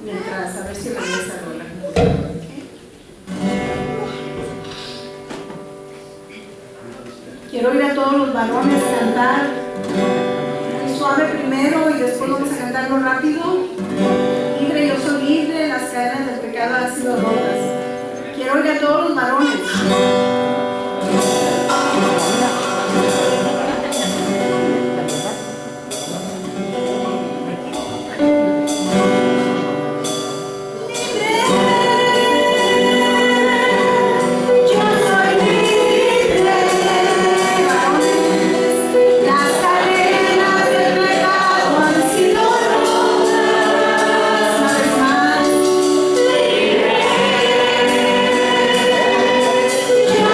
mientras a ver si regresa Lola. Quiero oír a todos los varones cantar muy suave primero y después vamos a cantarlo rápido. Libre, yo soy libre, las cadenas del pecado han sido rotas. Quiero oír a todos los varones. Yeah.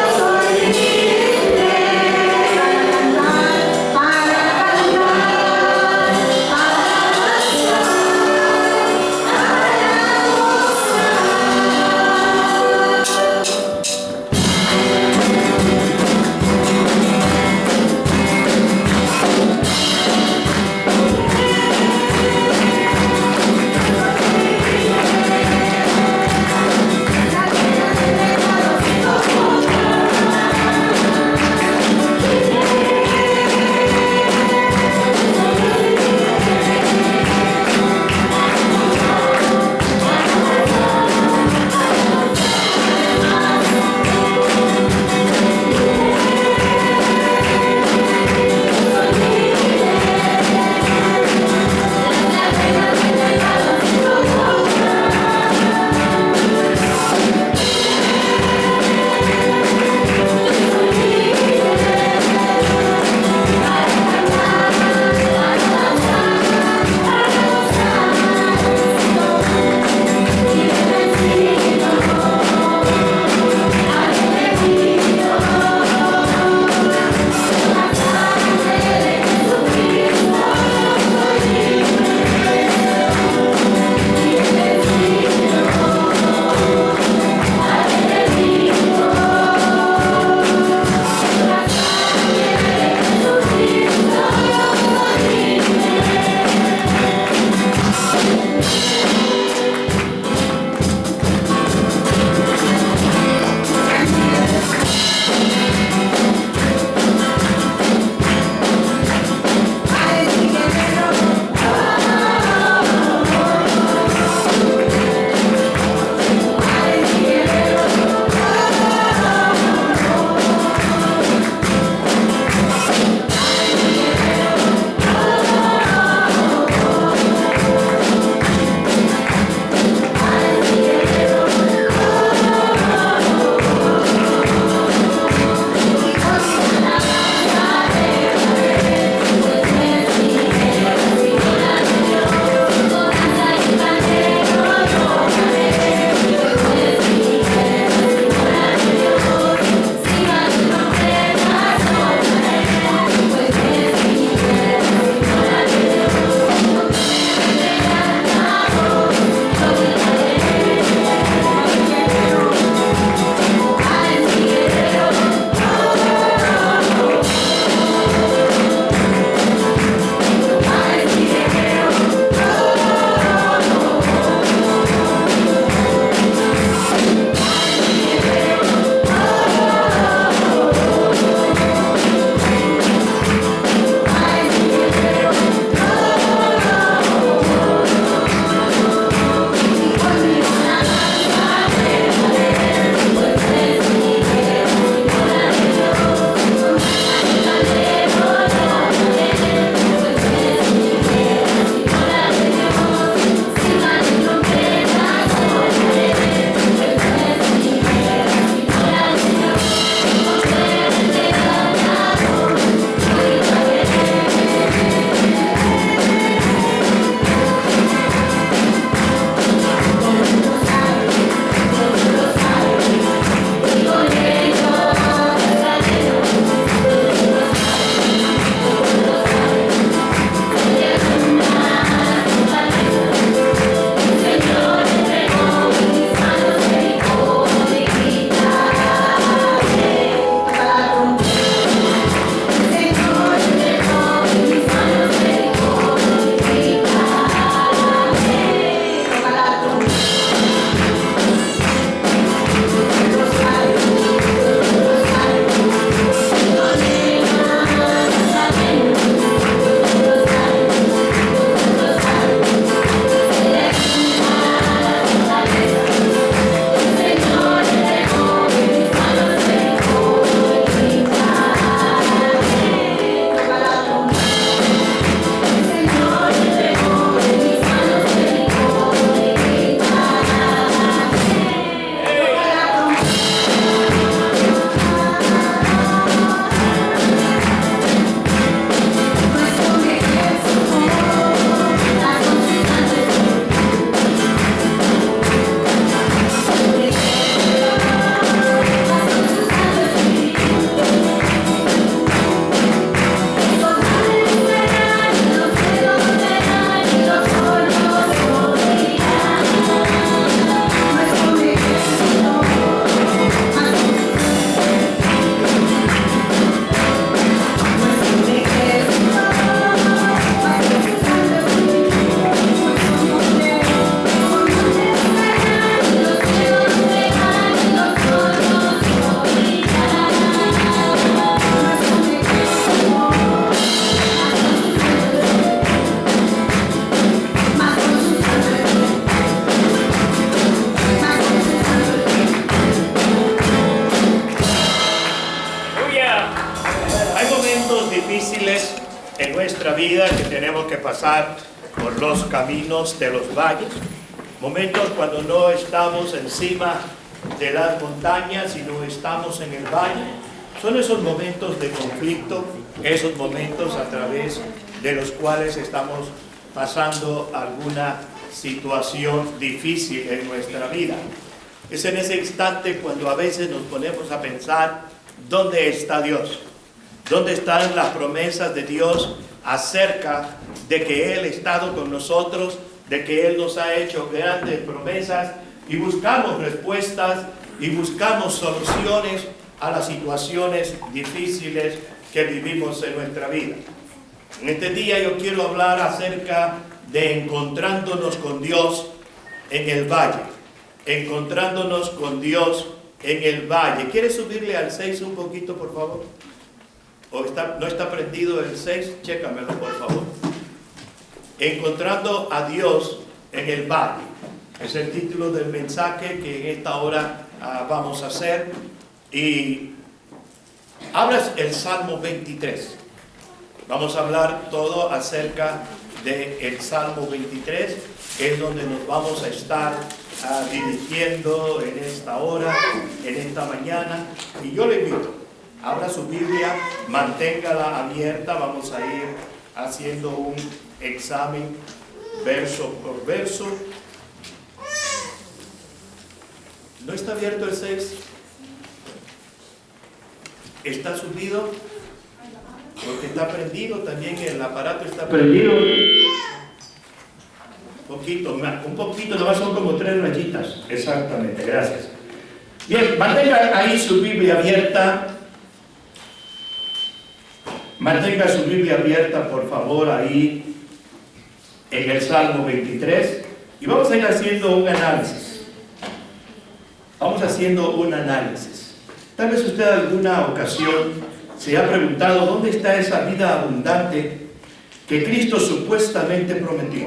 vida que tenemos que pasar por los caminos de los valles, momentos cuando no estamos encima de las montañas, sino estamos en el valle. Son esos momentos de conflicto, esos momentos a través de los cuales estamos pasando alguna situación difícil en nuestra vida. Es en ese instante cuando a veces nos ponemos a pensar, ¿dónde está Dios? ¿Dónde están las promesas de Dios acerca de que Él ha estado con nosotros, de que Él nos ha hecho grandes promesas? Y buscamos respuestas y buscamos soluciones a las situaciones difíciles que vivimos en nuestra vida. En este día yo quiero hablar acerca de encontrándonos con Dios en el valle. Encontrándonos con Dios en el valle. ¿Quieres subirle al 6 un poquito, por favor? ¿O no está prendido el 6? Chécamelo, por favor. Encontrando a Dios en el valle. Es el título del mensaje que en esta hora vamos a hacer. Y abras el Salmo 23. Vamos a hablar todo acerca del Salmo 23, que es donde nos vamos a estar dirigiendo en esta hora, en esta mañana. Y yo le invito, abra su Biblia, manténgala abierta, vamos a ir haciendo un examen verso por verso. ¿No está abierto el 6? ¿Está subido? Porque está prendido también, el aparato está prendido. Un poquito, nomás son como 3 rayitas. Exactamente, gracias. Bien, mantenga ahí su Biblia abierta. Mantenga su Biblia abierta, por favor, ahí en el Salmo 23. Y vamos a ir haciendo un análisis. Vamos haciendo un análisis. Tal vez usted en alguna ocasión se ha preguntado dónde está esa vida abundante que Cristo supuestamente prometió.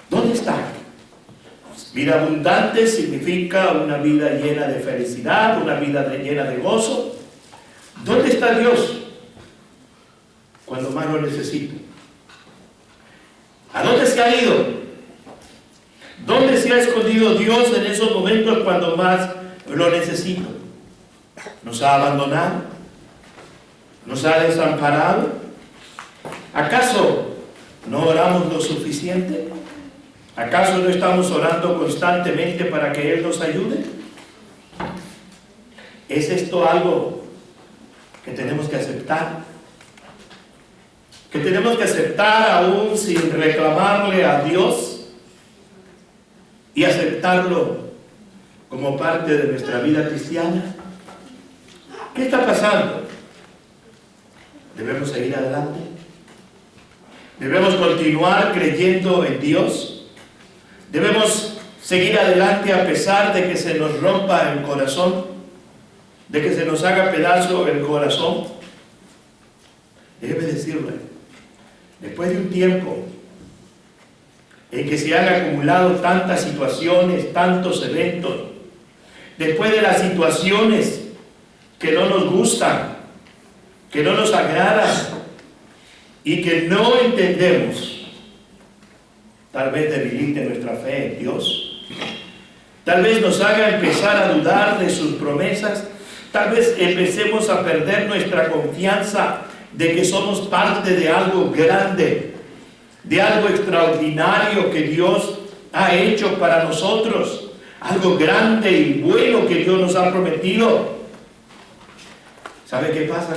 ¿Dónde está? Vida abundante significa una vida llena de felicidad, una vida llena de gozo. ¿Dónde está Dios cuando más lo necesito? ¿A dónde se ha ido? ¿Dónde se ha escondido Dios en esos momentos cuando más lo necesito? ¿Nos ha abandonado? ¿Nos ha desamparado? ¿Acaso no oramos lo suficiente? ¿Acaso no estamos orando constantemente para que Él nos ayude? ¿Es esto algo que tenemos que aceptar? ¿Que tenemos que aceptar aún sin reclamarle a Dios? ¿Y aceptarlo como parte de nuestra vida cristiana? ¿Qué está pasando? ¿Debemos seguir adelante? ¿Debemos continuar creyendo en Dios? ¿Debemos seguir adelante a pesar de que se nos rompa el corazón? ¿De que se nos haga pedazo el corazón? Déjeme decirle, después de un tiempo en que se han acumulado tantas situaciones, tantos eventos, después de las situaciones que no nos gustan, que no nos agradan y que no entendemos, tal vez debilite nuestra fe en Dios, tal vez nos haga empezar a dudar de sus promesas, tal vez empecemos a perder nuestra confianza de que somos parte de algo grande, de algo extraordinario que Dios ha hecho para nosotros, algo grande y bueno que Dios nos ha prometido. ¿Sabe qué pasa?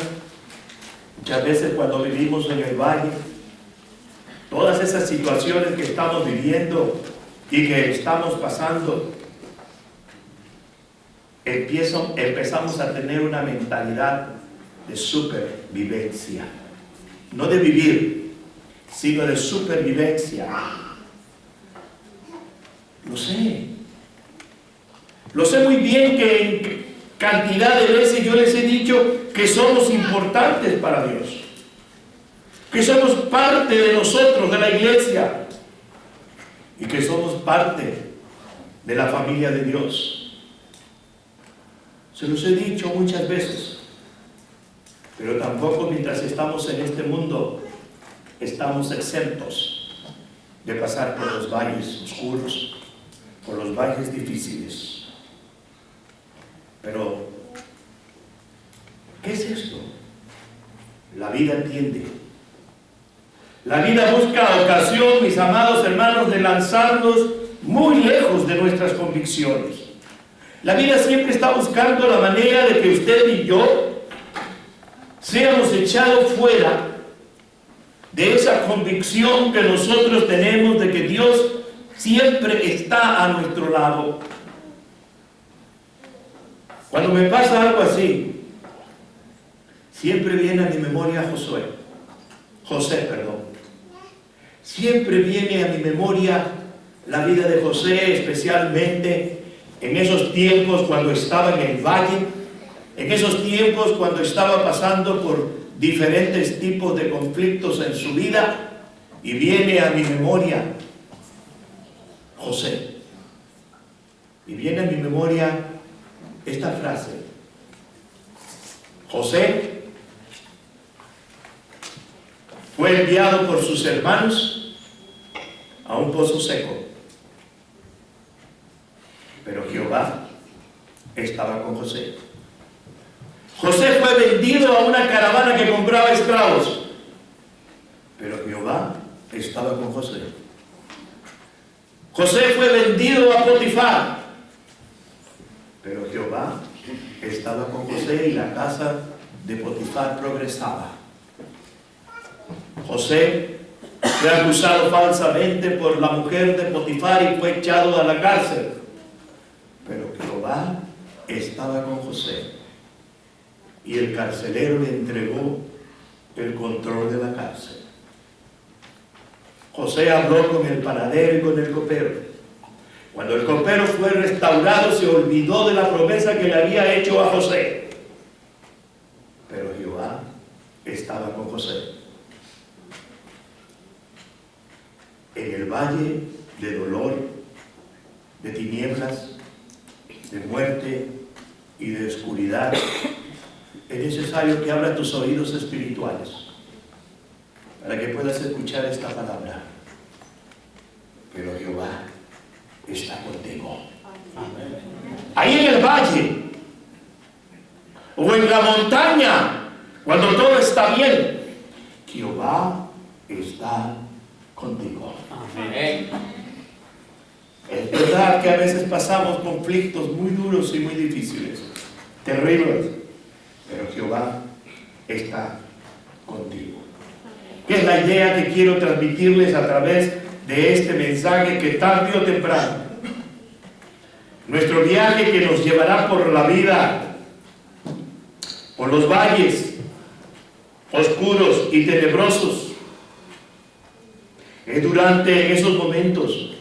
Muchas veces cuando vivimos en el valle, todas esas situaciones que estamos viviendo y que estamos pasando, empezamos a tener una mentalidad de supervivencia. No de vivir, sino de supervivencia. Lo sé. Lo sé muy bien que en cantidad de veces yo les he dicho que somos importantes para Dios, que somos parte de nosotros, de la iglesia, y que somos parte de la familia de Dios. Se los he dicho muchas veces. pero tampoco mientras estamos en este mundo estamos exentos de pasar por los valles oscuros, por los valles difíciles. Pero, ¿qué es esto? La vida tiende. La vida busca ocasión, mis amados hermanos, de lanzarnos muy lejos de nuestras convicciones. La vida siempre está buscando la manera de que usted y yo seamos echados fuera de esa convicción que nosotros tenemos de que Dios siempre está a nuestro lado. Cuando me pasa algo así, siempre viene a mi memoria José. Siempre viene a mi memoria la vida de José, especialmente en esos tiempos cuando estaba en el valle, en esos tiempos cuando estaba pasando por diferentes tipos de conflictos en su vida, y viene a mi memoria José. Y viene a mi memoria esta frase: José fue enviado por sus hermanos a un pozo seco, pero Jehová estaba con José. José fue vendido a una caravana que compraba esclavos, pero Jehová estaba con José. José fue vendido a Potifar, pero Jehová estaba con José y la casa de Potifar progresaba. José fue acusado falsamente por la mujer de Potifar y fue echado a la cárcel, pero Jehová estaba con José y el carcelero le entregó el control de la cárcel. José habló con el panadero y con el copero. Cuando el copero fue restaurado, se olvidó de la promesa que le había hecho a José, pero Jehová estaba con José. En el valle de dolor, de tinieblas, de muerte y de oscuridad, es necesario que abra tus oídos espirituales para que puedas escuchar esta palabra. Pero Jehová está contigo. Ahí en el valle o en la montaña, cuando todo está bien, Jehová está contigo. Es verdad que a veces pasamos conflictos muy duros y muy difíciles, terribles, pero Jehová está contigo. ¿Qué es la idea que quiero transmitirles a través de este mensaje? Que tarde o temprano, nuestro viaje que nos llevará por la vida, por los valles oscuros y tenebrosos, es durante esos momentos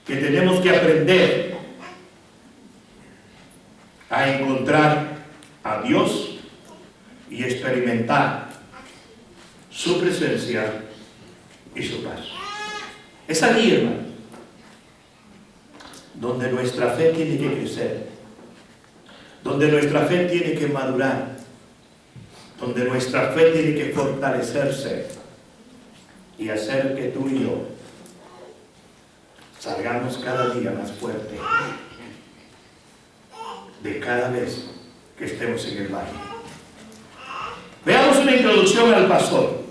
que tenemos que aprender a encontrar a Dios y experimentar su presencia y su paz. Es allí, hermano, donde nuestra fe tiene que crecer, donde nuestra fe tiene que madurar, donde nuestra fe tiene que fortalecerse y hacer que tú y yo salgamos cada día más fuerte de cada vez que estemos en el valle. Veamos una introducción al pastor,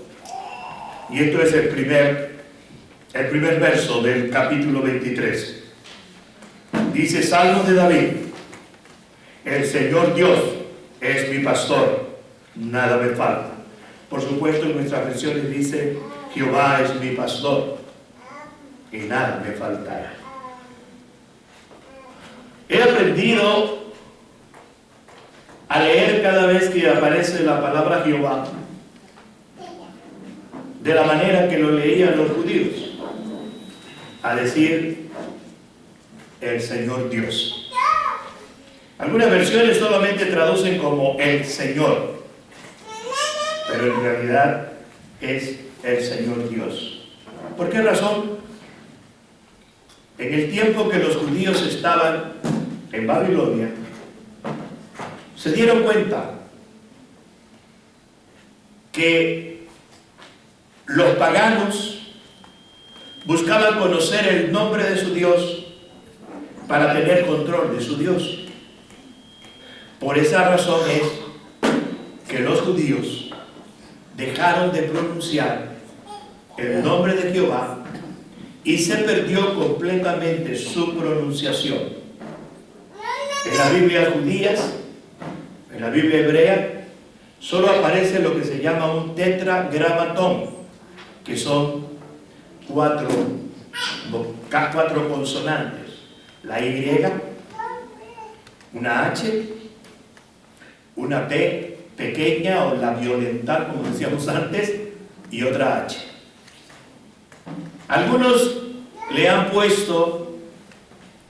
y esto es el primer verso del capítulo 23. Dice: Salmo de David: el Señor Dios es mi pastor, nada me falta. Por supuesto, en nuestras versiones dice: Jehová es mi pastor y nada me faltará. He aprendido a leer cada vez que aparece la palabra Jehová de la manera que lo leían los judíos, a decir el Señor Dios. Algunas versiones solamente traducen como el Señor, pero en realidad es el Señor Dios. ¿Por qué razón? En el tiempo que los judíos estaban en Babilonia, se dieron cuenta que los paganos buscaban conocer el nombre de su Dios para tener control de su Dios. Por esa razón es que los judíos dejaron de pronunciar el nombre de Jehová y se perdió completamente su pronunciación. En la Biblia judías, en la Biblia hebrea, solo aparece lo que se llama un tetragramatón, que son cuatro consonantes: la Y, una H, una P pequeña o la violental, como decíamos antes, y otra H. Algunos le han puesto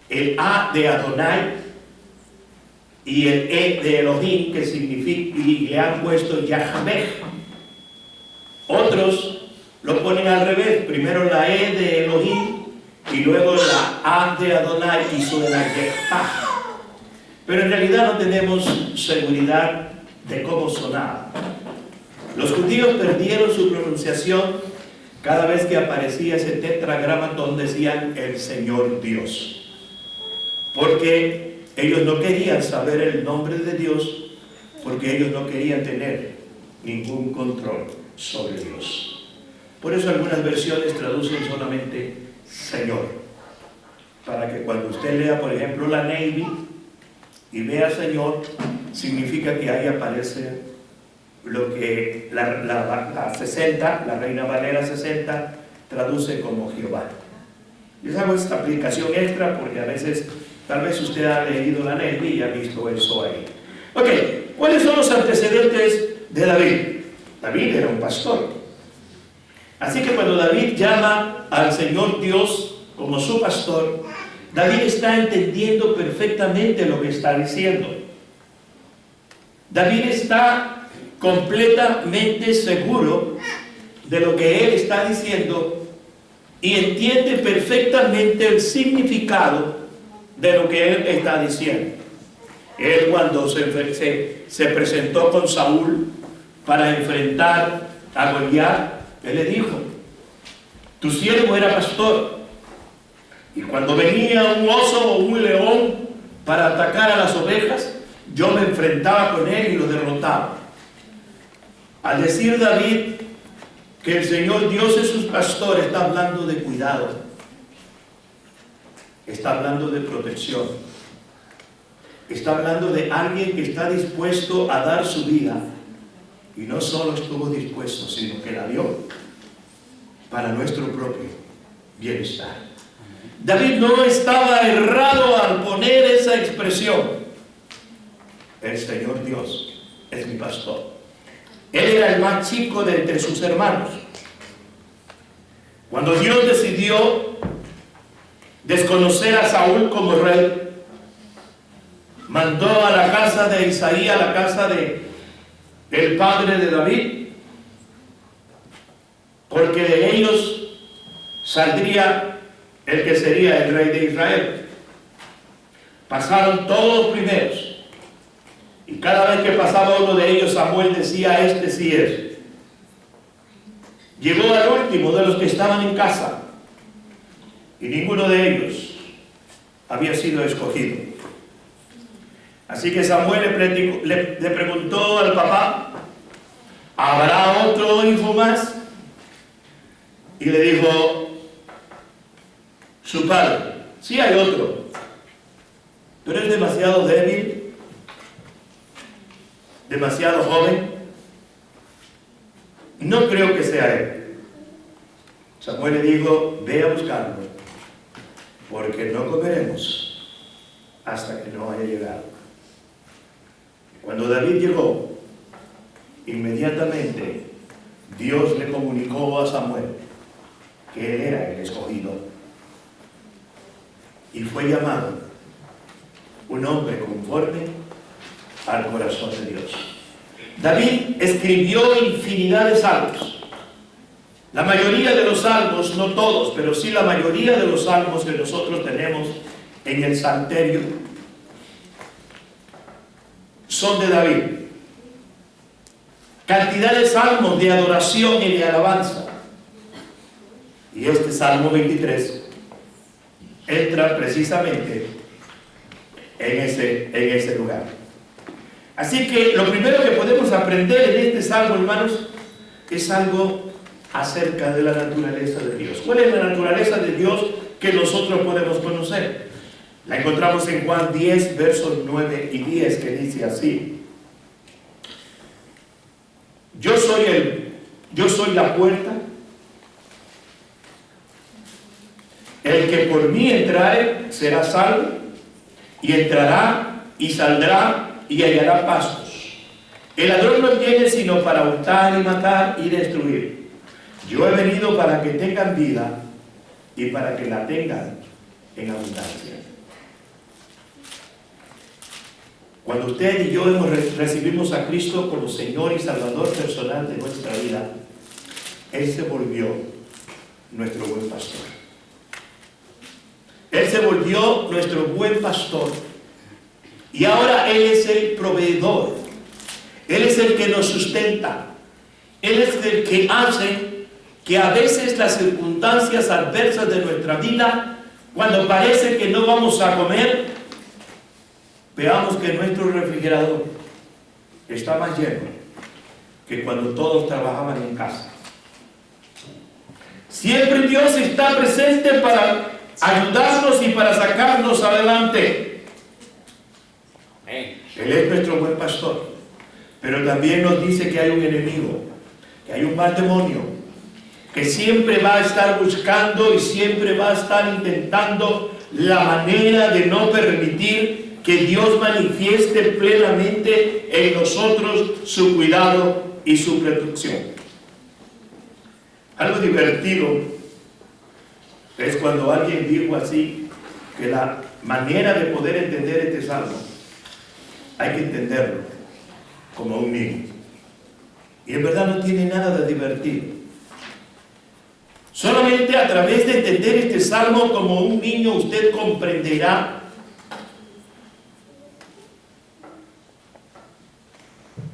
el A de Adonai y el E de Elohim, que significa, y le han puesto Yahvé. Otros lo ponen al revés, primero la E de Elohim y luego la A de Adonai y suena Yehá. Pero en realidad no tenemos seguridad de cómo sonaba. Los judíos perdieron su pronunciación cada vez que aparecía ese tetragramatón, decían el Señor Dios, porque ellos no querían saber el nombre de Dios, porque ellos no querían tener ningún control sobre Dios. Por eso algunas versiones traducen solamente Señor, para que cuando usted lea, por ejemplo, la Navy y vea Señor, significa que ahí aparece lo que la 60, la Reina Valera 60, traduce como Jehová. Les hago esta aplicación extra porque a veces, tal vez usted ha leído la Navy y ha visto eso ahí. Ok, ¿cuáles son los antecedentes de David? David era un pastor. Así que cuando David llama al Señor Dios como su pastor, David está entendiendo perfectamente lo que está diciendo. David está completamente seguro de lo que él está diciendo y entiende perfectamente el significado de lo que él está diciendo. Él, cuando se presentó con Saúl para enfrentar a Goliat, él le dijo: tu siervo era pastor, y cuando venía un oso o un león para atacar a las ovejas, yo me enfrentaba con él y lo derrotaba. Al decir David que el Señor Dios es su pastor, está hablando de cuidado, está hablando de protección, está hablando de alguien que está dispuesto a dar su vida, y no solo estuvo dispuesto, sino que la dio para nuestro propio bienestar. David no estaba errado al poner esa expresión: el Señor Dios es mi pastor. Él era el más chico de entre sus hermanos. Cuando Dios decidió desconocer a Saúl como rey, mandó a la casa de Isaí, a la casa del padre de David, porque de ellos saldría el que sería el rey de Israel. Pasaron todos los primeros, y cada vez que pasaba uno de ellos, Samuel decía: este sí es. Llegó al último de los que estaban en casa, y ninguno de ellos había sido escogido. Así que Samuel le preguntó al papá: ¿habrá otro hijo más? Y le dijo su padre: sí, hay otro, pero es demasiado débil, demasiado joven, no creo que sea él. Samuel le dijo: ve a buscarlo, porque no comeremos hasta que no haya llegado. Cuando David llegó, inmediatamente Dios le comunicó a Samuel que él era el escogido, y fue llamado un hombre conforme al corazón de Dios. David escribió infinidad de salmos. La mayoría de los salmos, no todos, pero sí la mayoría de los salmos que nosotros tenemos en el Salterio son de David. cantidad de salmos de adoración y de alabanza. Y este Salmo 23 entra precisamente en ese lugar. Así que lo primero que podemos aprender en este Salmo, hermanos, es algo acerca de la naturaleza de Dios. ¿Cuál es la naturaleza de Dios que nosotros podemos conocer? La encontramos en Juan 10, versos 9 y 10, que dice así: Yo soy la puerta. El que por mí entrare será salvo, y entrará y saldrá y hallará pastos. El ladrón no viene sino para hurtar y matar y destruir. Yo he venido para que tengan vida y para que la tengan en abundancia. Cuando usted y yo recibimos a Cristo como Señor y Salvador personal de nuestra vida, Él se volvió nuestro buen pastor. Él se volvió nuestro buen pastor. Y ahora Él es el proveedor. Él es el que nos sustenta. Él es el que hace que a veces las circunstancias adversas de nuestra vida, cuando parece que no vamos a comer, veamos que nuestro refrigerador está más lleno que cuando todos trabajaban en casa. Siempre Dios está presente para ayudarnos y para sacarnos adelante. Él es nuestro buen pastor. Pero también nos dice que hay un enemigo, que hay un mal demonio, que siempre va a estar buscando y siempre va a estar intentando la manera de no permitir que Dios manifieste plenamente en nosotros su cuidado y su protección. Algo divertido es cuando alguien dijo así, que la manera de poder entender este salmo hay que entenderlo como un niño. Y en verdad no tiene nada de divertido. Solamente a través de entender este salmo como un niño usted comprenderá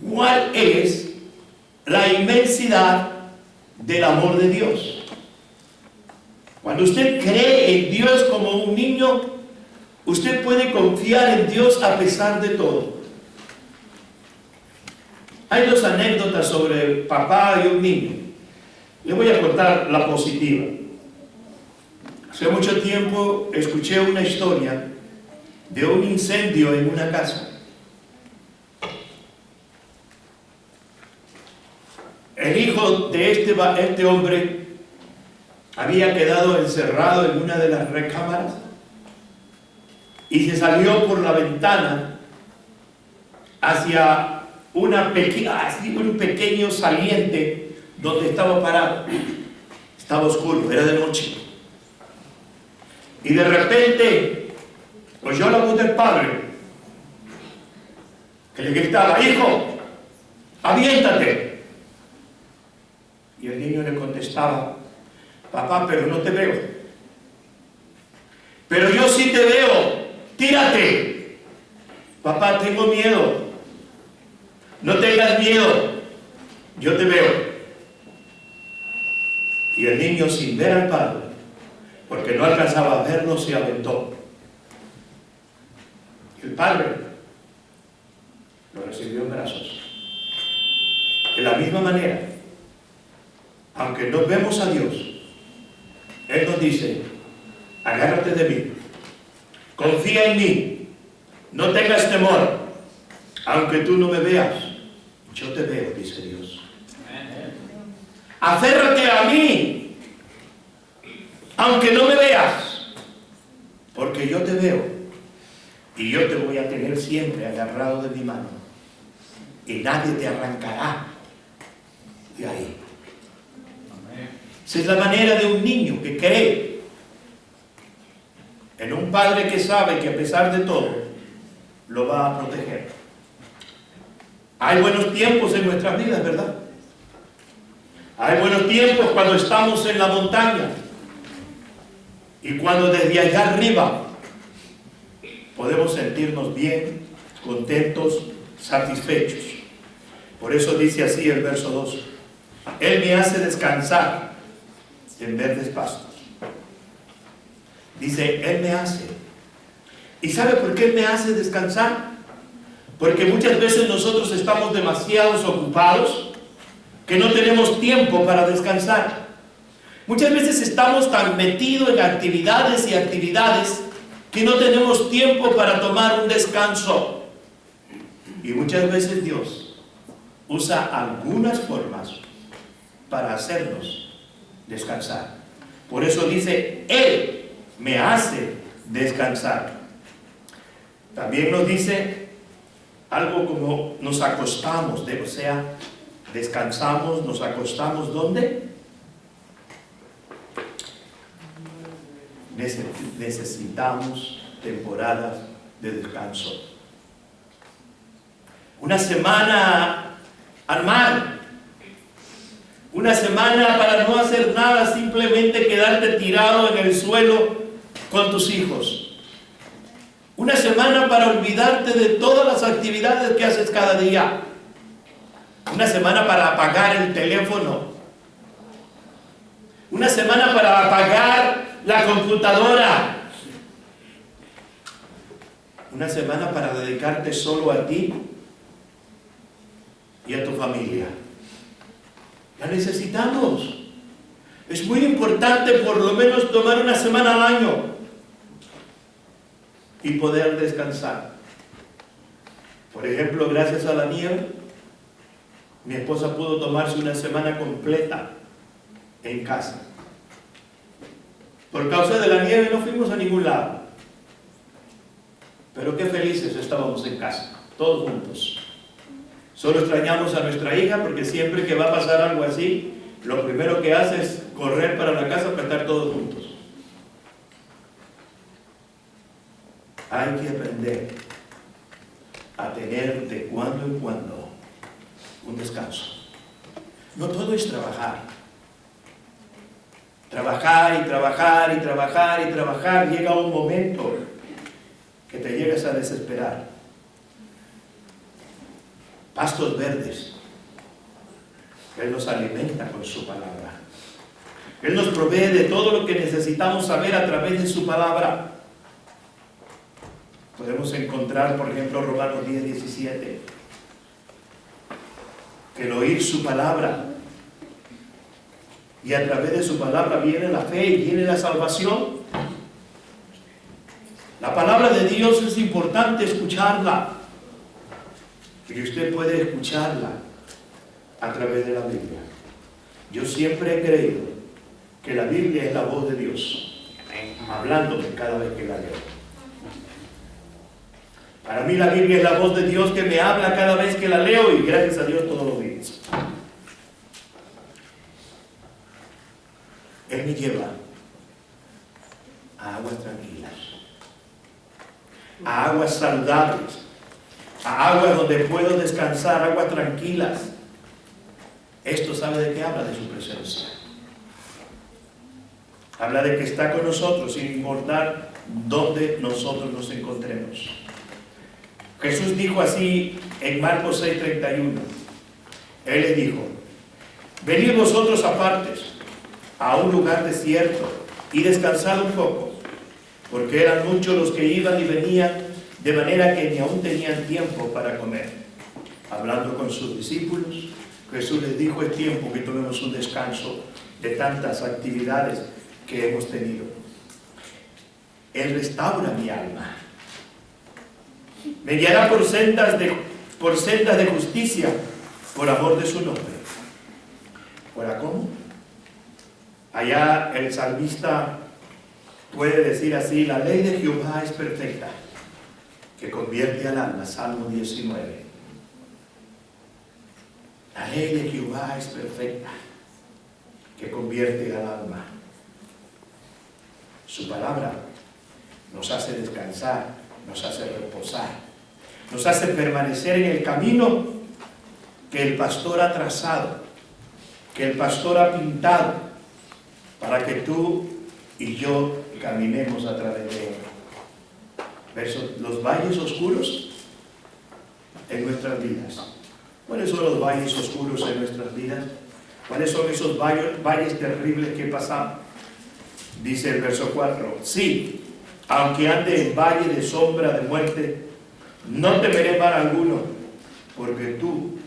cuál es la inmensidad del amor de Dios. Cuando usted cree en Dios como un niño, usted puede confiar en Dios a pesar de todo. Hay dos anécdotas sobre el papá y un niño. Les voy a contar la positiva. Hace mucho tiempo escuché una historia de un incendio en una casa. El hijo de este hombre había quedado encerrado en una de las recámaras y se salió por la ventana hacia un pequeño saliente donde estaba parado. Estaba oscuro, era de noche. Y de repente oyó la voz del padre que le gritaba: hijo, aviéntate. Y el niño le contestaba: papá, pero no te veo. Pero yo sí te veo, tírate. Papá, tengo miedo. No tengas miedo, yo te veo. Y el niño, sin ver al padre, porque no alcanzaba a verlo, se aventó. El padre lo recibió en brazos. De la misma manera, aunque no vemos a Dios, Él nos dice: agárrate de mí, confía en mí, no tengas temor, aunque tú no me veas, yo te veo, dice Dios. Aférrate a mí, aunque no me veas, porque yo te veo y yo te voy a tener siempre agarrado de mi mano y nadie te arrancará de ahí. Esa es la manera de un niño que cree en un padre que sabe que a pesar de todo lo va a proteger. Hay buenos tiempos en nuestras vidas, ¿verdad? Hay buenos tiempos cuando estamos en la montaña y cuando desde allá arriba podemos sentirnos bien, contentos, satisfechos. Por eso dice así el verso 2. Él me hace descansar en verdes pastos. Dice, Él me hace. ¿Y sabe por qué Él me hace descansar? Porque muchas veces nosotros estamos demasiado ocupados que no tenemos tiempo para descansar. Muchas veces estamos tan metidos en actividades y actividades que no tenemos tiempo para tomar un descanso. Y muchas veces Dios usa algunas formas para hacernos descansar. Por eso dice, Él me hace descansar. También nos dice algo como nos acostamos, o sea, descansamos, nos acostamos, ¿dónde? Necesitamos temporadas de descanso. Una semana al mar, una semana para no hacer nada, simplemente quedarte tirado en el suelo con tus hijos. Una semana para olvidarte de todas las actividades que haces cada día. Una semana para apagar el teléfono. Una semana para apagar la computadora. Una semana para dedicarte solo a ti y a tu familia. La necesitamos. Es muy importante por lo menos tomar una semana al año y poder descansar. Por ejemplo, gracias a la nieve, mi esposa pudo tomarse una semana completa en casa. Por causa de la nieve no fuimos a ningún lado. Pero qué felices estábamos en casa, todos juntos. Solo extrañamos a nuestra hija porque siempre que va a pasar algo así, lo primero que hace es correr para la casa para estar todos juntos. Hay que aprender a tener de cuando en cuando un descanso. No todo es trabajar. Trabajar y trabajar y trabajar y trabajar. Llega un momento que te llegas a desesperar. Pastos verdes. Él nos alimenta con su palabra. Él nos provee de todo lo que necesitamos saber a través de su palabra. Podemos encontrar, por ejemplo, Romanos 10:17, que el oír su palabra y a través de su palabra viene la fe y viene la salvación. La palabra de Dios es importante escucharla, y usted puede escucharla a través de la Biblia. Yo siempre he creído que la Biblia es la voz de Dios, hablándome cada vez que la leo. Para mí la Biblia es la voz de Dios que me habla cada vez que la leo, y gracias a Dios todos los días. Él me lleva a aguas tranquilas, a aguas saludables, a aguas donde puedo descansar, aguas tranquilas. Esto sabe de qué habla, de su presencia. Habla de que está con nosotros sin importar dónde nosotros nos encontremos. Jesús dijo así en Marcos 6:31. Él les dijo: venid vosotros apartes a un lugar desierto y descansad un poco, porque eran muchos los que iban y venían, de manera que ni aún tenían tiempo para comer. Hablando con sus discípulos, Jesús les dijo: es tiempo que tomemos un descanso de tantas actividades que hemos tenido. Él restaura mi alma. Me guiará por sendas de justicia, por amor de su nombre. ¿Ahora cómo? Allá el salmista puede decir así: la ley de Jehová es perfecta, que convierte al alma. Salmo 19. La ley de Jehová es perfecta, que convierte al alma. Su palabra nos hace descansar, nos hace reposar, nos hace permanecer en el camino que el pastor ha trazado, que el pastor ha pintado, para que tú y yo caminemos a través de él. Los valles oscuros en nuestras vidas ¿Cuáles son los valles oscuros en nuestras vidas? ¿Cuáles son esos valles terribles que pasamos? Dice el verso 4, sí, aunque ande en valle de sombra de muerte, no temeré mal alguno, porque tú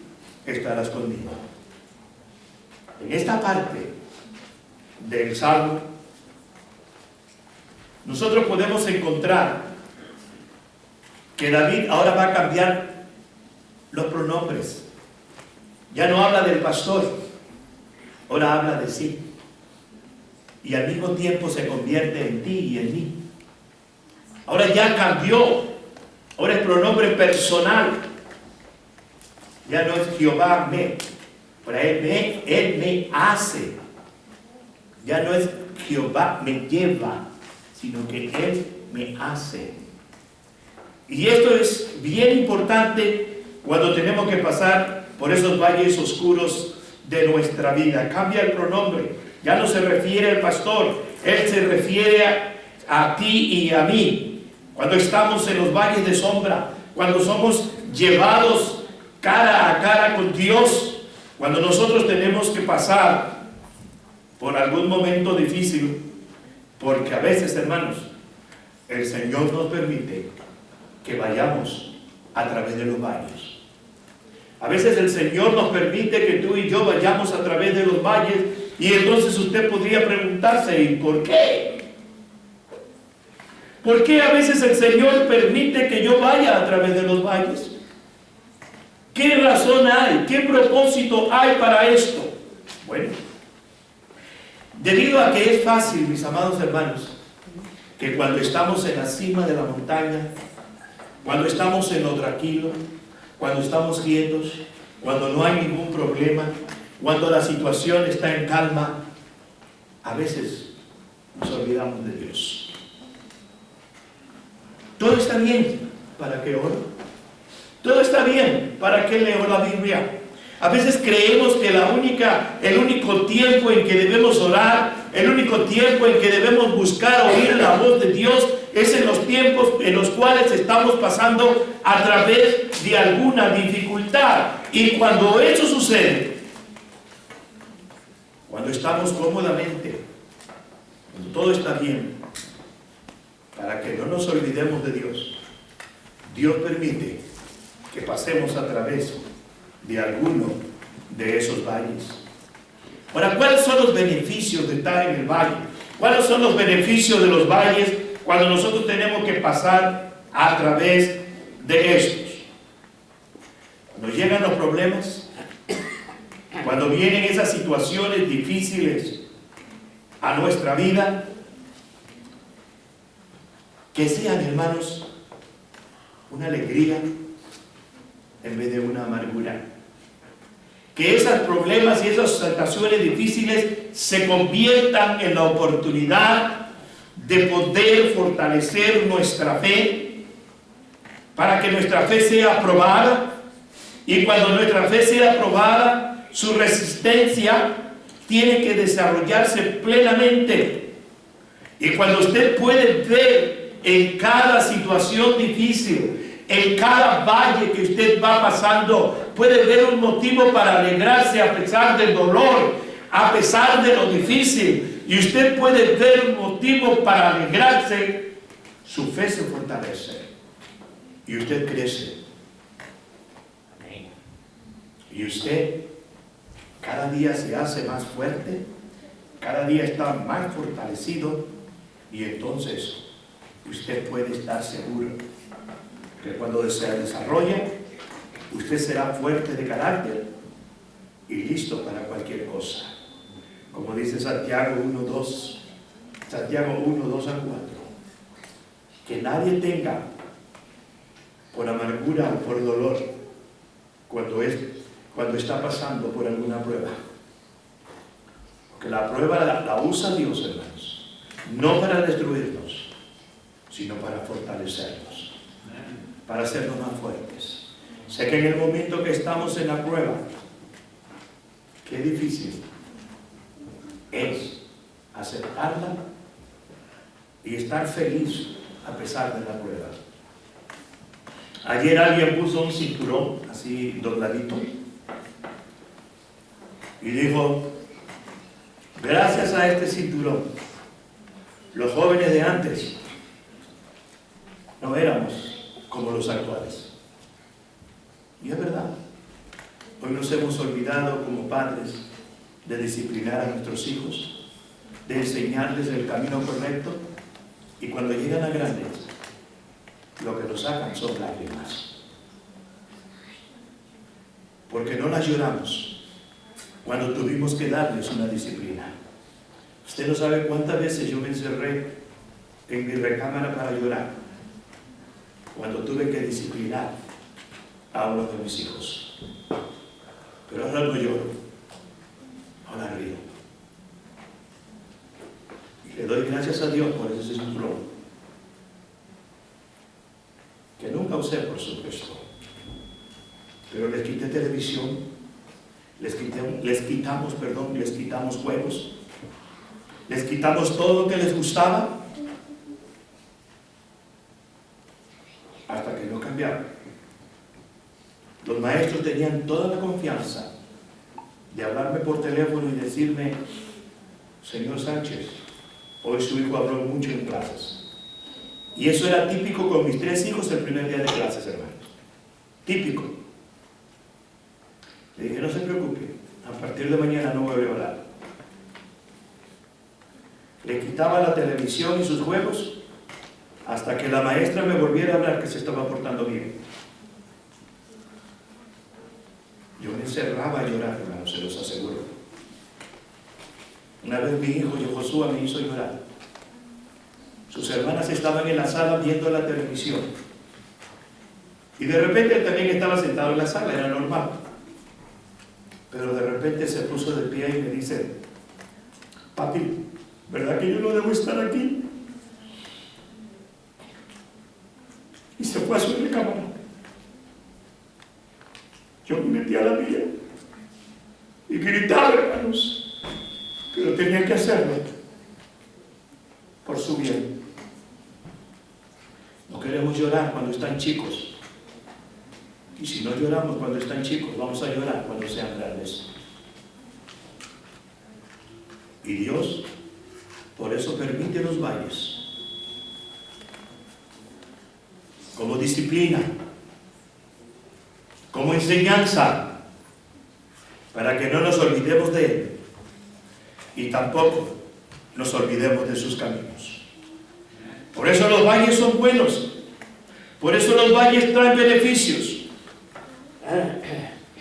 estarás conmigo. En esta parte del Salmo, nosotros podemos encontrar que David ahora va a cambiar los pronombres. Ya no habla del pastor, ahora habla de sí. Y al mismo tiempo se convierte en ti y en mí. Ahora ya cambió, ahora es pronombre personal. Ya no es Jehová me, para él me hace. Ya no es Jehová me lleva, sino que Él me hace. Y esto es bien importante cuando tenemos que pasar por esos valles oscuros de nuestra vida. Cambia el pronombre. Ya no se refiere al pastor, Él se refiere a ti y a mí. Cuando estamos en los valles de sombra, cuando somos llevados cara a cara con Dios, cuando nosotros tenemos que pasar por algún momento difícil, porque a veces, hermanos, el Señor nos permite que vayamos a través de los valles. A veces el Señor nos permite que tú y yo vayamos a través de los valles, y entonces usted podría preguntarse, ¿y por qué? ¿Por qué a veces el Señor permite que yo vaya a través de los valles? ¿Qué razón hay? ¿Qué propósito hay para esto? Bueno, debido a que es fácil, mis amados hermanos, que cuando estamos en la cima de la montaña, cuando estamos en lo tranquilo, cuando estamos quietos, cuando no hay ningún problema, cuando la situación está en calma, a veces nos olvidamos de Dios. Todo está bien, ¿para qué oro? Todo está bien, ¿para qué leo la Biblia? A veces creemos que el único tiempo en que debemos orar, el único tiempo en que debemos buscar oír la voz de Dios es en los tiempos en los cuales estamos pasando a través de alguna dificultad. Y cuando eso sucede, cuando estamos cómodamente, cuando todo está bien, para que no nos olvidemos de Dios, Dios permite que pasemos a través de alguno de esos valles. Ahora, ¿cuáles son los beneficios de estar en el valle? ¿Cuáles son los beneficios de los valles cuando nosotros tenemos que pasar a través de estos? Cuando llegan los problemas, cuando vienen esas situaciones difíciles a nuestra vida, que sean, hermanos, una alegría en vez de una amargura. Que esos problemas y esas situaciones difíciles se conviertan en la oportunidad de poder fortalecer nuestra fe, para que nuestra fe sea aprobada. Y cuando nuestra fe sea aprobada, su resistencia tiene que desarrollarse plenamente. Y cuando usted puede ver en cada situación difícil, en cada valle que usted va pasando, puede ver un motivo para alegrarse a pesar del dolor, a pesar de lo difícil, y usted puede ver un motivo para alegrarse, su fe se fortalece y usted crece. Amén. Y usted cada día se hace más fuerte, cada día está más fortalecido, y entonces usted puede estar seguro que cuando se desarrolla, usted será fuerte de carácter y listo para cualquier cosa. Como dice Santiago 1:2, Santiago 1:2 al 4, que nadie tenga por amargura o por dolor cuando está pasando por alguna prueba. Porque la prueba la usa Dios, hermanos, no para destruirnos, sino para fortalecernos, para hacernos más fuertes. Sé que en el momento que estamos en la prueba, qué difícil es aceptarla y estar feliz a pesar de la prueba. Ayer alguien puso un cinturón así dobladito y dijo, gracias a este cinturón, los jóvenes de antes no éramos como los actuales. Y es verdad, hoy nos hemos olvidado como padres de disciplinar a nuestros hijos, de enseñarles el camino correcto, y cuando llegan a grandes, lo que nos sacan son lágrimas. Porque no las lloramos cuando tuvimos que darles una disciplina. Usted no sabe cuántas veces yo me encerré en mi recámara para llorar cuando tuve que disciplinar a uno de mis hijos. Pero ahora no lloro, ahora río. Y le doy gracias a Dios por ese cinturón, que nunca usé, por supuesto. Pero les quité televisión, les quitamos juegos, les quitamos todo lo que les gustaba, hasta que no cambiaron. Los maestros tenían toda la confianza de hablarme por teléfono y decirme, señor Sánchez, hoy su hijo habló mucho en clases. Y eso era típico con mis 3 hijos el primer día de clases, hermanos. Típico. Le dije, no se preocupe, a partir de mañana no voy a hablar. Le quitaba la televisión y sus juegos hasta que la maestra me volviera a hablar que se estaba portando bien. Yo me encerraba a llorar, hermano, se los aseguro. Una vez mi hijo Josué me hizo llorar. Sus hermanas estaban en la sala viendo la televisión. Y de repente él también estaba sentado en la sala, era normal. Pero de repente se puso de pie y me dice, papi, ¿verdad que yo no debo estar aquí? Y se fue a su recámara. Yo me metí a la mía y gritaba, hermanos, pero tenía que hacerlo por su bien. No queremos llorar cuando están chicos. Y si no lloramos cuando están chicos, vamos a llorar cuando sean grandes. Y Dios, por eso permite los valles, como disciplina, como enseñanza, para que no nos olvidemos de Él y tampoco nos olvidemos de sus caminos. Por eso los valles son buenos, por eso los valles traen beneficios.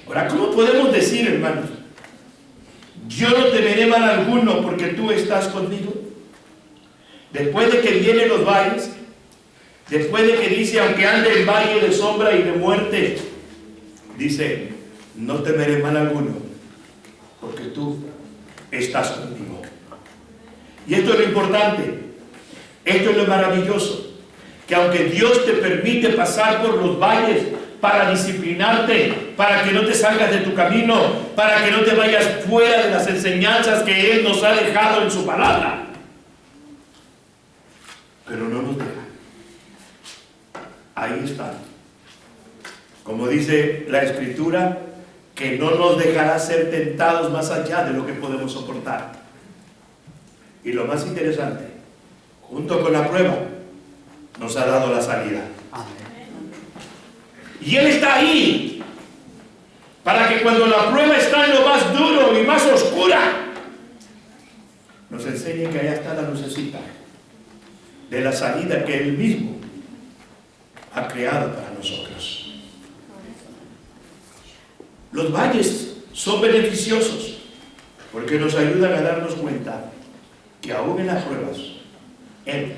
Ahora, ¿cómo podemos decir, hermanos, yo no temeré mal alguno porque tú estás conmigo? Después de que vienen los valles, después de que dice, aunque ande en valle de sombra y de muerte, dice, no temeré mal alguno porque tú estás conmigo. Y esto es lo importante, esto es lo maravilloso, que aunque Dios te permite pasar por los valles para disciplinarte, para que no te salgas de tu camino, para que no te vayas fuera de las enseñanzas que Él nos ha dejado en su palabra, pero no nos deja. Ahí está. Como dice la Escritura, que no nos dejará ser tentados más allá de lo que podemos soportar. Y lo más interesante, junto con la prueba, nos ha dado la salida. Y Él está ahí, para que cuando la prueba está en lo más duro y más oscura, nos enseñe que allá está la lucecita de la salida que Él mismo ha creado para nosotros. Los valles son beneficiosos porque nos ayudan a darnos cuenta que aún en las pruebas Él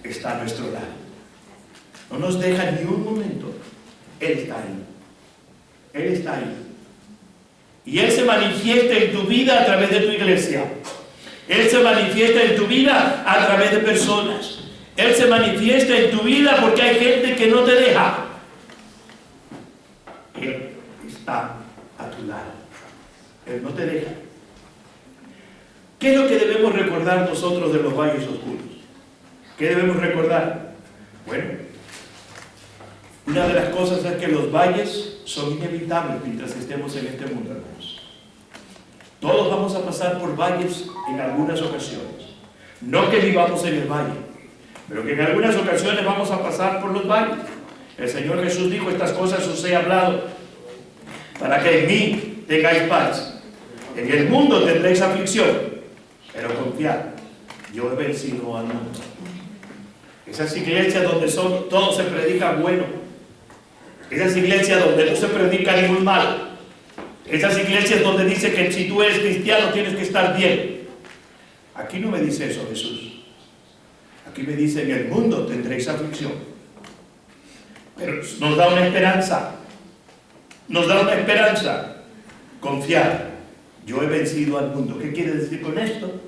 está a nuestro lado. No nos deja ni un momento. Él está ahí. Él está ahí. Y Él se manifiesta en tu vida a través de tu iglesia. Él se manifiesta en tu vida a través de personas. Él se manifiesta en tu vida porque hay gente que no te deja. Él está a tu lado. Él no te deja. ¿Qué es lo que debemos recordar nosotros de los valles oscuros? ¿Qué debemos recordar? Bueno, una de las cosas es que los valles son inevitables mientras estemos en este mundo, hermanos. Todos vamos a pasar por valles en algunas ocasiones. No que vivamos en el valle, pero que en algunas ocasiones vamos a pasar por los valles. El Señor Jesús dijo: estas cosas os he hablado para que en mí tengáis paz. En el mundo tendréis aflicción, pero confiad, yo he vencido al mundo. Esas iglesias donde todo se predica bueno, esas iglesias donde no se predica ningún mal, esas iglesias donde dice que si tú eres cristiano tienes que estar bien. Aquí no me dice eso Jesús. Aquí me dice: en el mundo tendréis aflicción. Pero nos da una esperanza. Nos da una esperanza. Confiar. Yo he vencido al mundo. ¿Qué quiere decir con esto?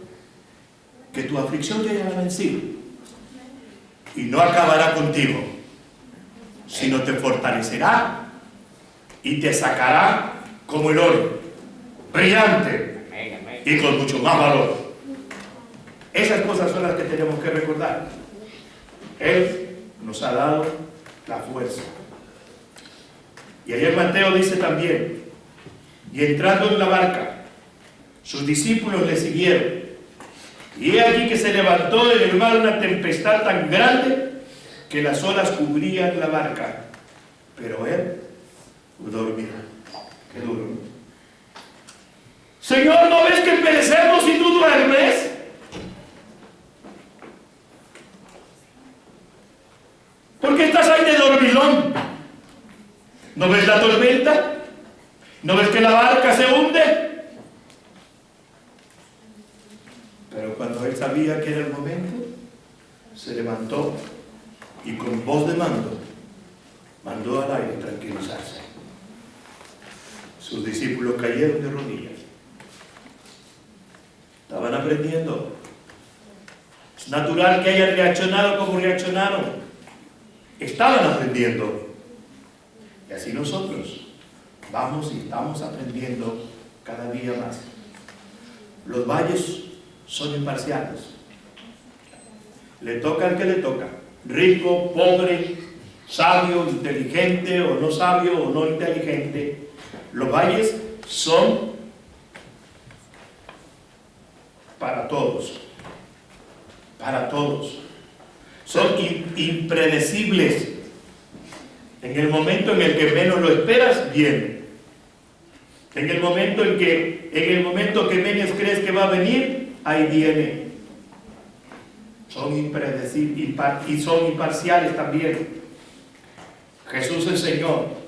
Que tu aflicción te haya vencido. Y no acabará contigo, sino te fortalecerá y te sacará como el oro, brillante y con mucho más valor. Esas cosas son las que tenemos que recordar. Él nos ha dado la fuerza. Y ayer Mateo dice también: y entrando en la barca, sus discípulos le siguieron. Y he aquí que se levantó en el mar una tempestad tan grande que las olas cubrían la barca. Pero él dormía. Qué duro. Señor, ¿no ves que perecemos si tú duermes? ¿Por qué estás ahí de dormilón? ¿No ves la tormenta? ¿No ves que la barca se hunde? Pero cuando él sabía que era el momento, se levantó y con voz de mando mandó al aire tranquilizarse. Sus discípulos cayeron de rodillas. Estaban aprendiendo. Es natural que hayan reaccionado como reaccionaron. Estaban aprendiendo. Y así nosotros vamos y estamos aprendiendo cada día más. Los valles son imparciales. Le toca al que le toca. Rico, pobre, sabio, inteligente o no sabio o no inteligente. Los valles son para todos. Para todos. Son impredecibles. En el momento en el que menos lo esperas, viene. En el momento que menos crees que va a venir, ahí viene. Son impredecibles y son imparciales también. Jesús enseñó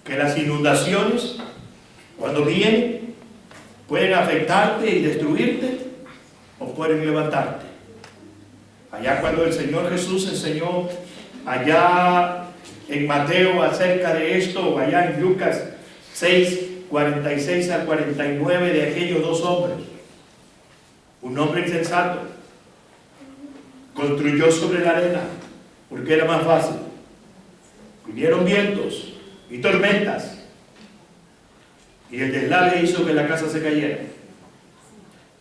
que las inundaciones, cuando vienen, pueden afectarte y destruirte o pueden levantarte. Allá cuando el Señor Jesús enseñó allá en Mateo acerca de esto, o allá en Lucas 6, 46 al 49, de aquellos dos hombres. Un hombre insensato construyó sobre la arena porque era más fácil. Vinieron vientos y tormentas y el deslave hizo que la casa se cayera.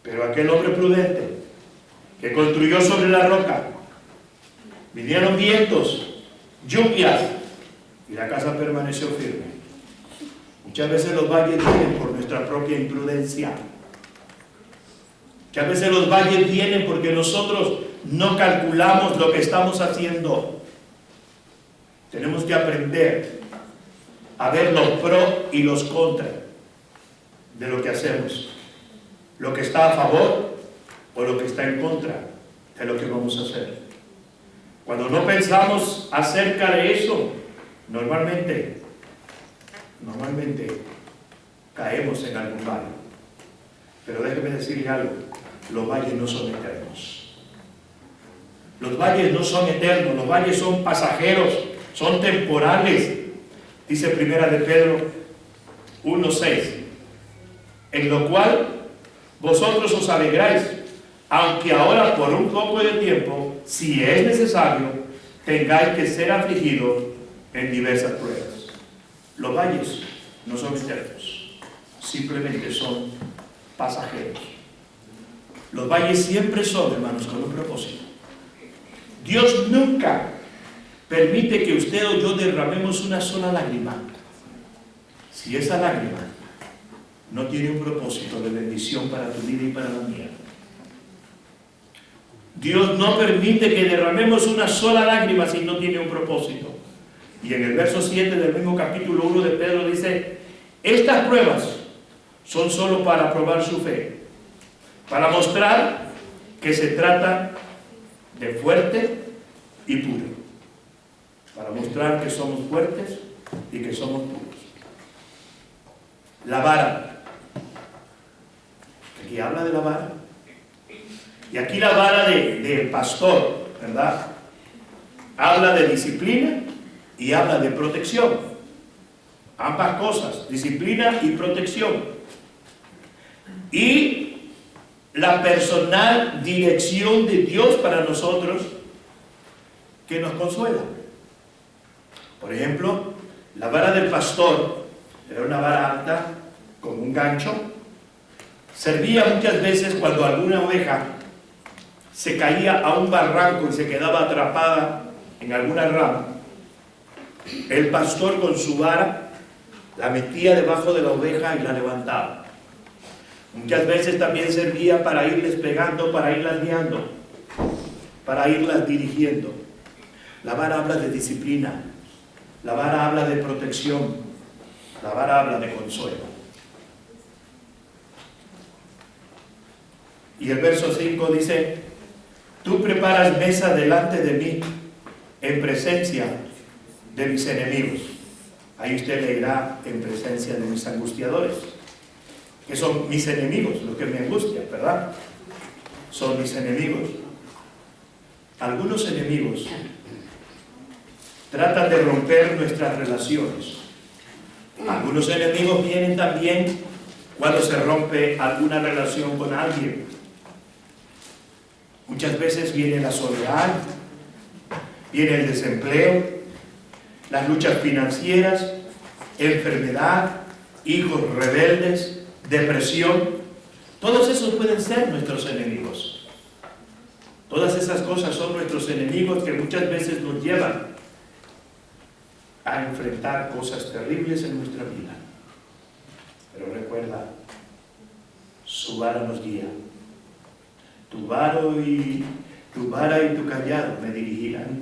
Pero aquel hombre prudente que construyó sobre la roca, vinieron vientos, lluvias y la casa permaneció firme. Muchas veces los valles vienen por nuestra propia imprudencia. Muchas veces los valles vienen porque nosotros no calculamos lo que estamos haciendo. Tenemos que aprender a ver los pros y los contras de lo que hacemos. Lo que está a favor o lo que está en contra de lo que vamos a hacer. Cuando no pensamos acerca de eso, normalmente caemos en algún valle. Pero déjeme decirle algo: los valles no son eternos. Los valles no son eternos, los valles son pasajeros, son temporales. Dice Primera de Pedro 1:6, en lo cual vosotros os alegráis, aunque ahora por un poco de tiempo, si es necesario, tengáis que ser afligidos en diversas pruebas. Los valles no son eternos, simplemente son pasajeros. Los valles siempre son, hermanos, con un propósito. Dios nunca permite que usted o yo derramemos una sola lágrima si esa lágrima no tiene un propósito de bendición para tu vida y para la mía. Dios no permite que derramemos una sola lágrima si no tiene un propósito. Y en el verso 7 del mismo capítulo 1 de Pedro dice: estas pruebas son solo para probar su fe, para mostrar que se trata de fuerte y puro, para mostrar que somos fuertes y que somos puros. La vara, aquí habla de la vara, y aquí la vara del pastor, ¿verdad? Habla de disciplina y habla de protección. Ambas cosas, disciplina y protección. Y la personal dirección de Dios para nosotros, que nos consuela. Por ejemplo, la vara del pastor era una vara alta con un gancho. Servía muchas veces cuando alguna oveja se caía a un barranco y se quedaba atrapada en alguna rama. El pastor con su vara la metía debajo de la oveja y la levantaba. Muchas veces también servía para irles pegando, para irlas guiando, para irlas dirigiendo. La vara habla de disciplina, la vara habla de protección, la vara habla de consuelo. Y el verso 5 dice: tú preparas mesa delante de mí en presencia de mis enemigos. Ahí usted leerá: en presencia de mis angustiadores, que son mis enemigos, los que me angustian, ¿verdad? Son mis enemigos. Algunos enemigos tratan de romper nuestras relaciones. Algunos enemigos vienen también cuando se rompe alguna relación con alguien. Muchas veces viene la soledad, viene el desempleo, las luchas financieras, enfermedad, hijos rebeldes, depresión. Todos esos pueden ser nuestros enemigos. Todas esas cosas son nuestros enemigos que muchas veces nos llevan a enfrentar cosas terribles en nuestra vida. Pero recuerda, su vara nos guía. Tu vara y tu callado me dirigirán.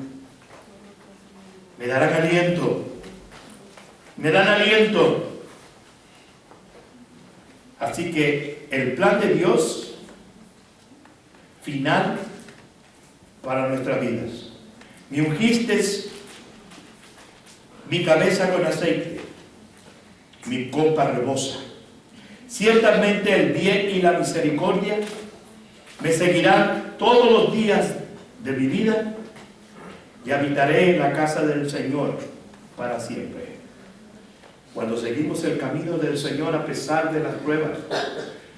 Me darán aliento. Me dan aliento. Así que el plan de Dios final para nuestras vidas. Me ungiste mi cabeza con aceite, mi copa rebosa. Ciertamente el bien y la misericordia me seguirán todos los días de mi vida y habitaré en la casa del Señor para siempre. Cuando seguimos el camino del Señor a pesar de las pruebas,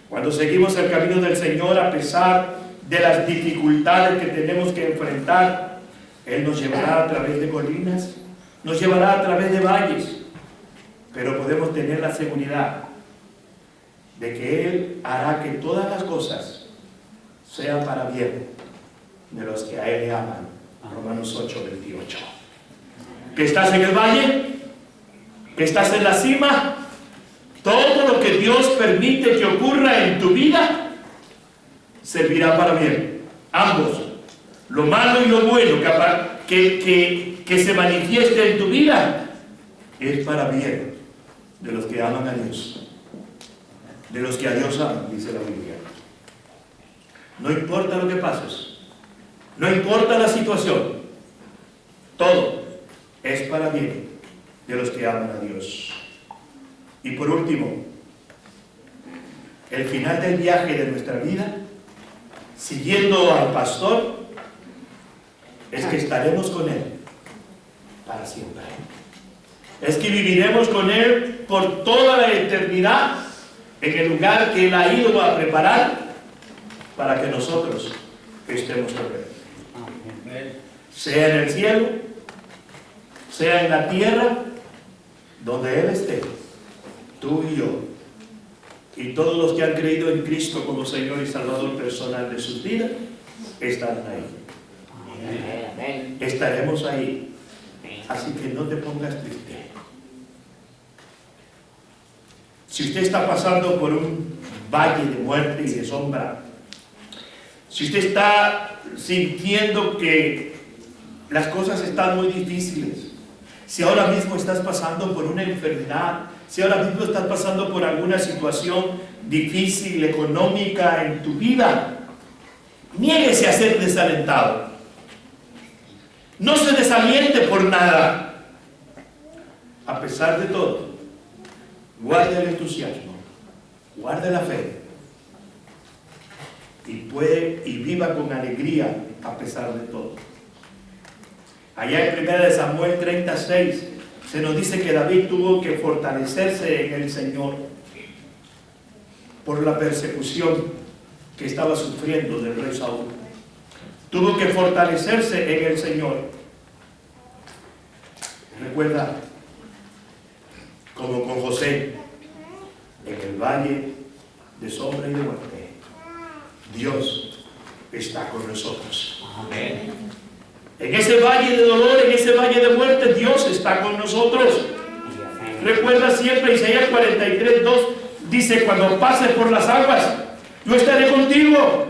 cuando seguimos el camino del Señor a pesar de las dificultades que tenemos que enfrentar, Él nos llevará a través de colinas, nos llevará a través de valles, pero podemos tener la seguridad de que Él hará que todas las cosas sean para bien de los que a Él le aman. Romanos 8:28. ¿Que estás en el valle? ¿Que estás en la cima? Todo lo que Dios permite que ocurra en tu vida servirá para bien. Ambos, lo malo y lo bueno que se manifieste en tu vida, es para bien de los que aman a Dios, de los que a Dios aman, dice la Biblia. No importa lo que pases, no importa la situación, todo es para bien de los que aman a Dios. Y por último, el final del viaje de nuestra vida, siguiendo al pastor, es que estaremos con Él para siempre. Es que viviremos con Él por toda la eternidad en el lugar que Él ha ido a preparar para que nosotros estemos con Él. Sea en el cielo, sea en la tierra, donde Él esté, tú y yo, y todos los que han creído en Cristo como Señor y Salvador personal de sus vidas, estarán ahí. Estaremos ahí. Así que no te pongas triste. Si usted está pasando por un valle de muerte y de sombra, si usted está sintiendo que las cosas están muy difíciles, si ahora mismo estás pasando por una enfermedad, si ahora mismo estás pasando por alguna situación difícil, económica en tu vida, niéguese a ser desalentado. No se desaliente por nada. A pesar de todo, guarde el entusiasmo, guarde la fe y viva con alegría a pesar de todo. Allá en 1 Samuel 36 se nos dice que David tuvo que fortalecerse en el Señor por la persecución que estaba sufriendo del rey Saúl. Tuvo que fortalecerse en el Señor. Recuerda, como con José, en el valle de sombra y de muerte, Dios está con nosotros. Amén. En ese valle de dolor, en ese valle de muerte, Dios está con nosotros. Recuerda siempre Isaías 43:2 dice: cuando pases por las aguas, yo estaré contigo,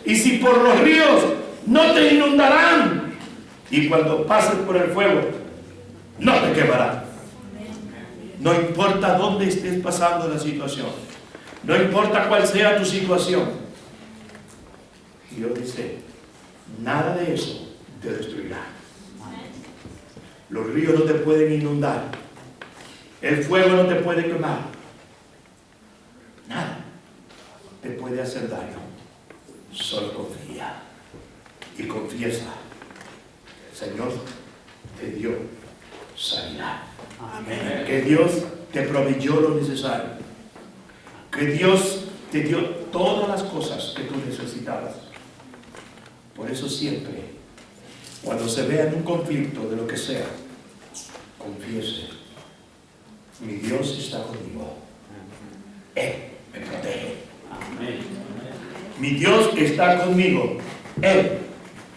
y si por los ríos, no te inundarán, y cuando pases por el fuego, no te quemará. No importa dónde estés pasando la situación, no importa cuál sea tu situación, Dios dice: nada de eso te destruirá. Los ríos no te pueden inundar, el fuego no te puede quemar, nada te puede hacer daño. Solo confía y confiesa. El Señor te dio sanidad. Amén. Que Dios te proveyó lo necesario, que Dios te dio todas las cosas que tú necesitabas. Por eso siempre, cuando se vea en un conflicto de lo que sea, confiese: mi Dios está conmigo, Él me protege. Amén. Mi Dios está conmigo, Él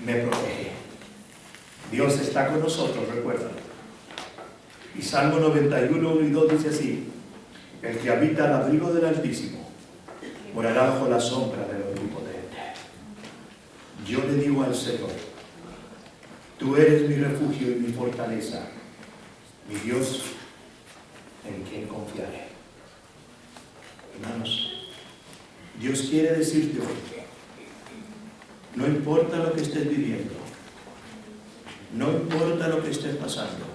me protege. Dios está con nosotros, recuerda. Y Salmo 91:1-2 dice así: el que habita al abrigo del Altísimo morará bajo la sombra del Omnipotente. Yo le digo al Señor: tú eres mi refugio y mi fortaleza, mi Dios en quien confiaré. Hermanos, Dios quiere decirte hoy: no importa lo que estés viviendo, no importa lo que estés pasando,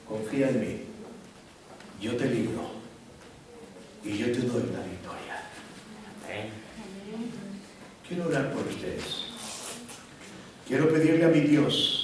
confía en mí, yo te libro y yo te doy la victoria. Quiero orar por ustedes. Quiero pedirle a mi Dios